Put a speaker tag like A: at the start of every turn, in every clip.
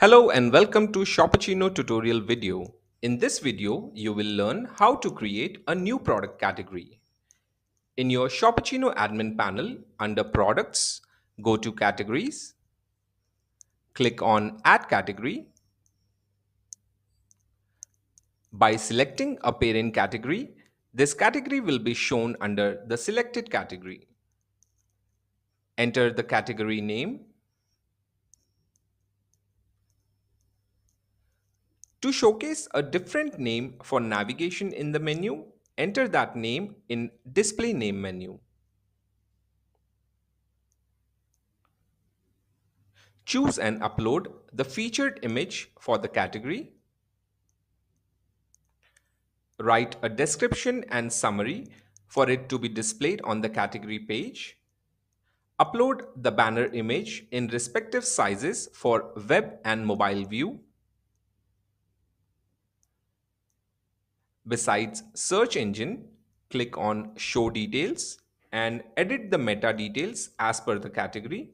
A: Hello and welcome to Shopaccino tutorial video. In this video, you will learn how to create a new product category. In your Shopaccino admin panel, under Products, go to Categories, click on Add Category. By selecting a parent category, this category will be shown under the selected category. Enter the category name. To showcase a different name for navigation in the menu, enter that name in Display Name menu. Choose and upload the featured image for the category. Write a description and summary for it to be displayed on the category page. Upload the banner image in respective sizes for web and mobile view. Besides search engine, click on Show Details and edit the meta details as per the category.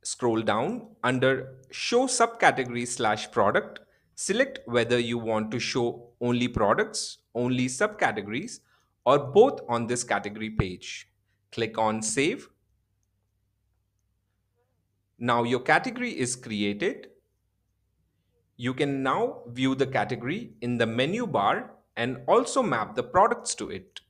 A: Scroll down under Show Subcategories/Product. Select whether you want to show only products, only subcategories, or both on this category page. Click on Save. Now your category is created. You can now view the category in the menu bar and also map the products to it.